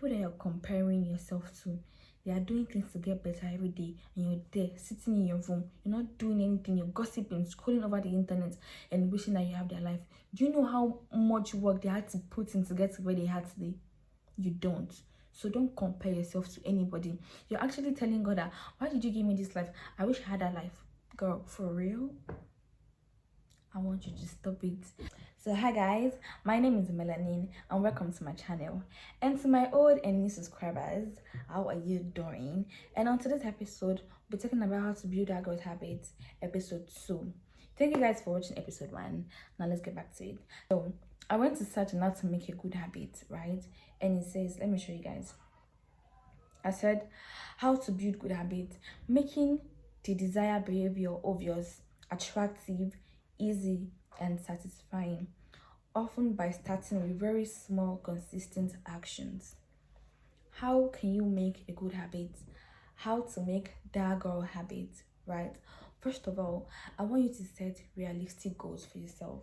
people that you're comparing yourself to, they are doing things to get better every day, and you're there sitting in your room, you're not doing anything, you're gossiping, scrolling over the internet, and wishing that you have their life. Do you know how much work they had to put in to get to where they had today? You don't. So don't compare yourself to anybody. You're actually telling God that, why did you give me this life? I wish I had that life. Girl, for real? I want you to stop it. So hi guys, my name is Melanin and welcome to my channel. And to my old and new subscribers, how are you doing? And on today's episode, we're talking about how to build our good habits, episode 2. Thank you guys for watching episode 1. Now let's get back to it. So I went to search on how to make a good habit, right? And it says, let me show you guys. I said how to build good habits, making the desired behavior obvious, attractive, easy, and satisfying, often by starting with very small, consistent actions. How can you make a good habit? How to make that girl habit, right? First of all, I want you to set realistic goals for yourself.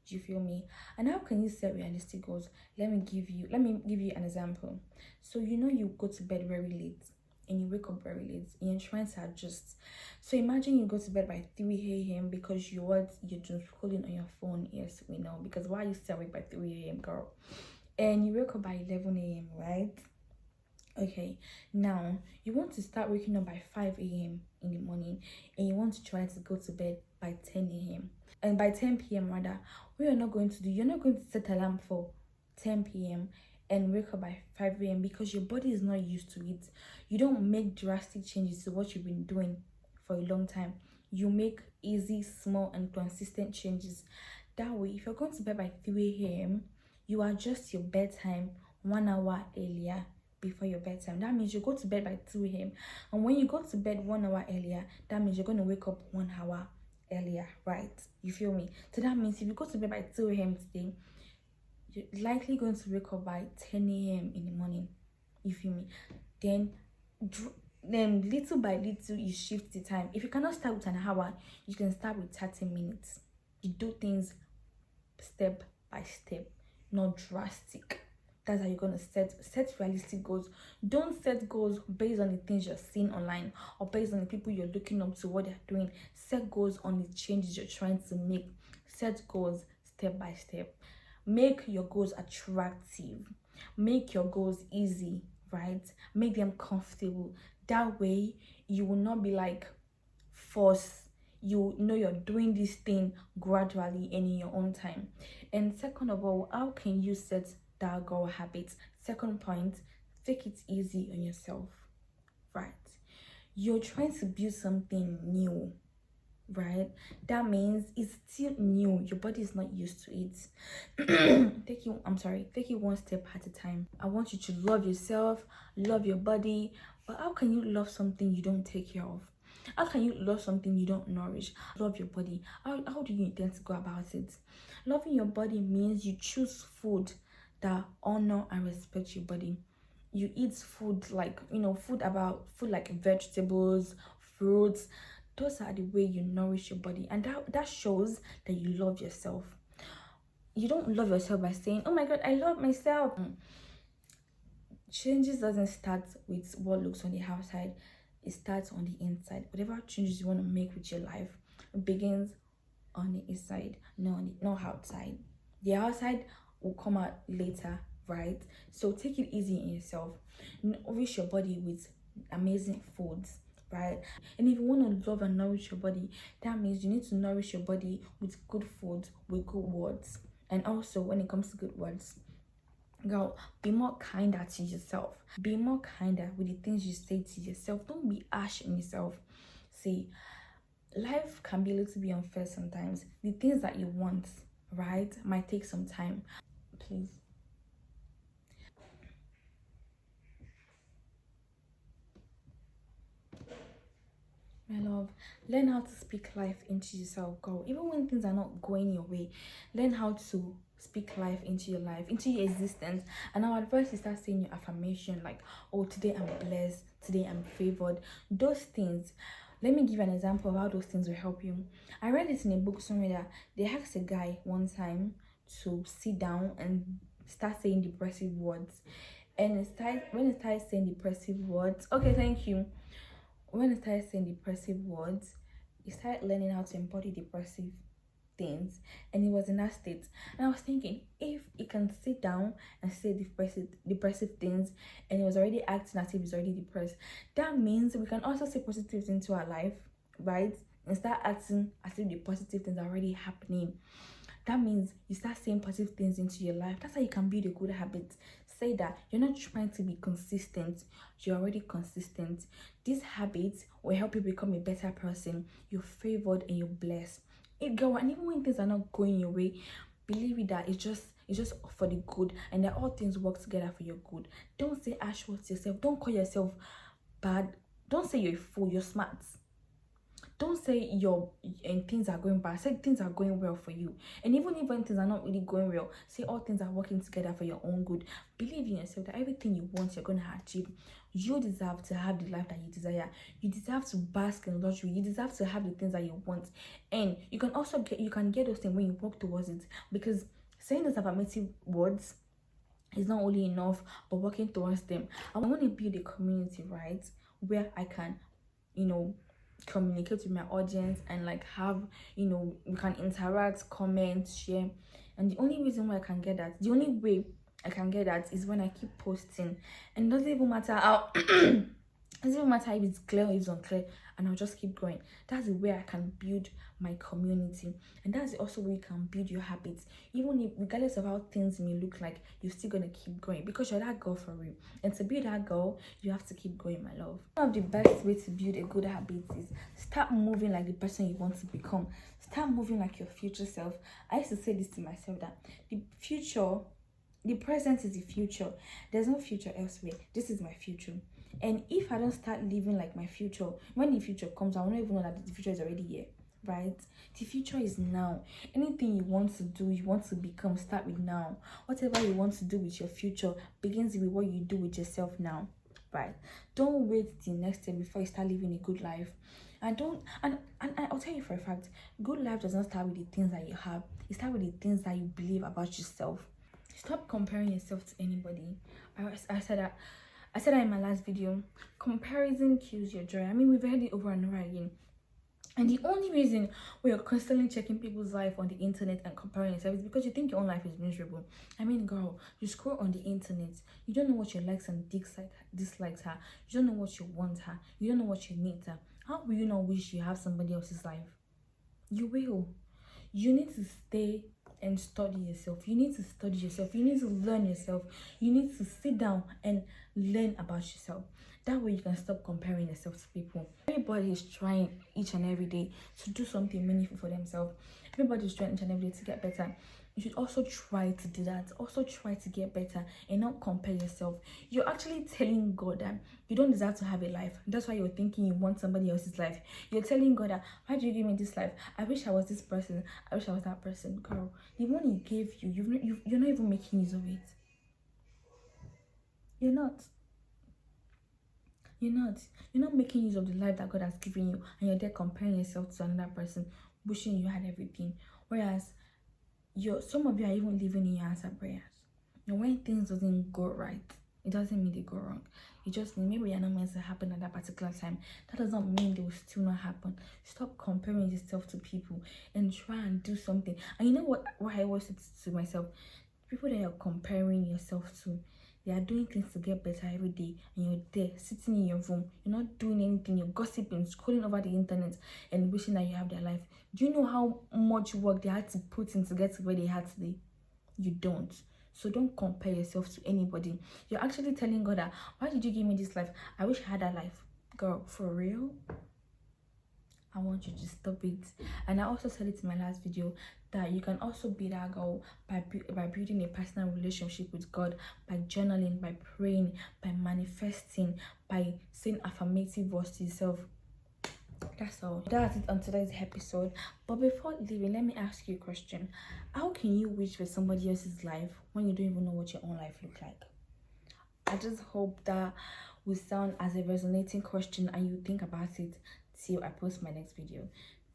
Do you feel me? And how can you set realistic goals? Let me give you an example. So you go to bed very late and you wake up very late and you're trying to adjust. So imagine you go to bed by 3 a.m. because you're just scrolling on your phone. Yes, we know, because why are you still awake by 3 a.m. girl? And you wake up by 11 a.m. right? Okay, now you want to start waking up by 5 a.m. in the morning and you want to try to go to bed by 10 a.m. and by 10 p.m. rather. What you're not going to do, you're not going to set alarm for 10 p.m. and wake up by 5 a.m. because your body is not used to it. You don't make drastic changes to what you've been doing for a long time. You make easy, small, and consistent changes. That way, if you're going to bed by 3 a.m., you adjust your bedtime 1 hour earlier before your bedtime. That means you go to bed by 2 a.m. and when you go to bed 1 hour earlier, that means you're going to wake up 1 hour earlier, right? You feel me? So that means if you go to bed by 2 a.m. today, you're likely going to wake up by 10 a.m. in the morning. You feel me? Then little by little you shift the time. If you cannot start with an hour, you can start with 30 minutes. You do things step by step, not drastic. That's how you're gonna set realistic goals. Don't set goals based on the things you're seeing online or based on the people you're looking up to, what they're doing. Set goals on the changes you're trying to make. Set goals step by step. Make your goals attractive. Make your goals easy, right? Make them comfortable. That way you will not be like forced. You know you're doing this thing gradually and in your own time. And second of all, how can you set that goal habits? Second point, take it easy on yourself, right? You're trying to build something new, right? That means it's still new. Your body is not used to it. Take it one step at a time. I want you to love yourself, love your body. But how can you love something you don't take care of? How can you love something you don't nourish? Love your body. How do you intend to go about it? Loving your body means you choose food that honor and respect your body. You eat food like food like vegetables, fruits. Those are the way you nourish your body, and that shows that you love yourself. You don't love yourself by saying, oh my god, I love myself. Changes doesn't start with what looks on the outside. It starts on the inside. Whatever changes you want to make with your life, it begins on the inside, not outside. The outside will come out later, right? So take it easy on yourself. Nourish your body with amazing foods, right? And if you want to love and nourish your body, that means you need to nourish your body with good food, with good words. And also, when it comes to good words, girl, be more kinder to yourself. Be more kinder with the things you say to yourself. Don't be harsh on yourself. See, life can be a little bit unfair sometimes. The things that you want, right, might take some time. Please. My love, learn how to speak life into yourself, girl. Even when things are not going your way, learn how to speak life into your life, into your existence. And our advice is start saying your affirmation, like, oh, today I'm blessed, today I'm favored. Those things, let me give you an example of how those things will help you. I read this in a book somewhere that they asked a guy one time to sit down and start saying depressive words. And when it started saying depressive words, okay, thank you. When it started saying depressive words, it started learning how to embody depressive things, and he was in that state. And I was thinking, if he can sit down and say depressive things, and he was already acting as if he's already depressed, that means we can also say positive things into our life, right? And start acting as if the positive things are already happening. That means you start saying positive things into your life. That's how you can build a good habit. Say that you're not trying to be consistent, you're already consistent. These habits will help you become a better person. You're favored and you're blessed. Girl, and even when things are not going your way, believe it that it's just for the good, and that all things work together for your good. Don't say harsh words to yourself. Don't call yourself bad. Don't say you're a fool. You're smart. Don't say things are going bad. Say things are going well for you. And even if when things are not really going well, say all things are working together for your own good. Believe in yourself that everything you want, you're going to achieve. You deserve to have the life that you desire. You deserve to bask in luxury. You deserve to have the things that you want. And you can also get those things when you work towards it. Because saying those affirmative words is not only enough, but working towards them. I want to build a community, right, where I can, communicate with my audience, and like have, we can interact, comment, share. And the only reason why I can get that, the only way I can get that is when I keep posting. And it doesn't even matter how it doesn't even matter if it's clear or it's unclear, and I'll just keep going. That's the way I can build my community, and that's also where you can build your habits. Even if, regardless of how things may look like, you're still gonna keep going because you're that girl for real. And to be that girl, you have to keep going, my love. One of the best way to build a good habit is start moving like the person you want to become. Start moving like your future self. I used to say this to myself, that the present is the future. There's no future elsewhere. This is my future. And if I don't start living like my future, when the future comes, I will not even know that the future is already here, right? The future is now. Anything you want to do, you want to become, start with now. Whatever you want to do with your future begins with what you do with yourself now, right? Don't wait till next year before you start living a good life. And I'll tell you for a fact, good life does not start with the things that you have. It starts with the things that you believe about yourself. Stop comparing yourself to anybody. I said that in my last video. Comparison kills your joy. I mean, we've heard it over and over again. And the only reason why you're constantly checking people's life on the internet and comparing yourself is because you think your own life is miserable. I mean, girl, you scroll on the internet, you don't know what your likes and dislikes are. You don't know what you want her. You don't know what you need her. How will you not wish you have somebody else's life? You will. You need to stay and study yourself. You need to study yourself. You need to learn yourself. You need to sit down and learn about yourself. That way you can stop comparing yourself to people. Everybody is trying each and every day to do something meaningful for themselves. Everybody is trying each and every day to get better. You should also try to do that. Also try to get better and not compare yourself. You're actually telling God that you don't deserve to have a life. That's why you're thinking you want somebody else's life. You're telling God that, why do you give me this life? I wish I was this person. I wish I was that person. Girl, the one he gave you, you're not even making use of it. You're not. You're not making use of the life that God has given you, and you're there comparing yourself to another person, wishing you had everything. Whereas some of you are even living in your answer prayers. And when things doesn't go right, it doesn't mean they go wrong. It just means maybe you're not meant to happen at that particular time. That does not mean they will still not happen. Stop comparing yourself to people and try and do something. And you know what I always say to myself? People that you're comparing yourself to, they are doing things to get better every day, and you're there sitting in your room. You're not doing anything. You're gossiping, scrolling over the internet, and wishing that you have their life. Do you know how much work they had to put in to get to where they had today? You don't. So don't compare yourself to anybody. You're actually telling God that, why did you give me this life? I wish I had that life. Girl, for real? I want you to stop it. And I also said it in my last video that you can also be that girl by building a personal relationship with God, by journaling, by praying, by manifesting, by saying affirmative words to yourself. That's all. That's it on today's episode. But before leaving, let me ask you a question. How can you wish for somebody else's life when you don't even know what your own life looks like? I just hope that will sound as a resonating question and you think about it till I post my next video.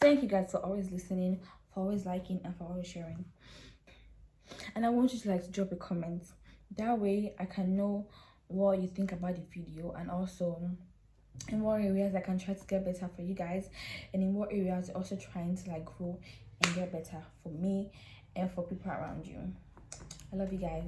Thank you guys for always listening, for always liking, and for always sharing. And I want you to drop a comment. That way I can know what you think about the video, and also in what areas I can try to get better for you guys, and in what areas also trying to like grow and get better for me and for people around you. I love you guys.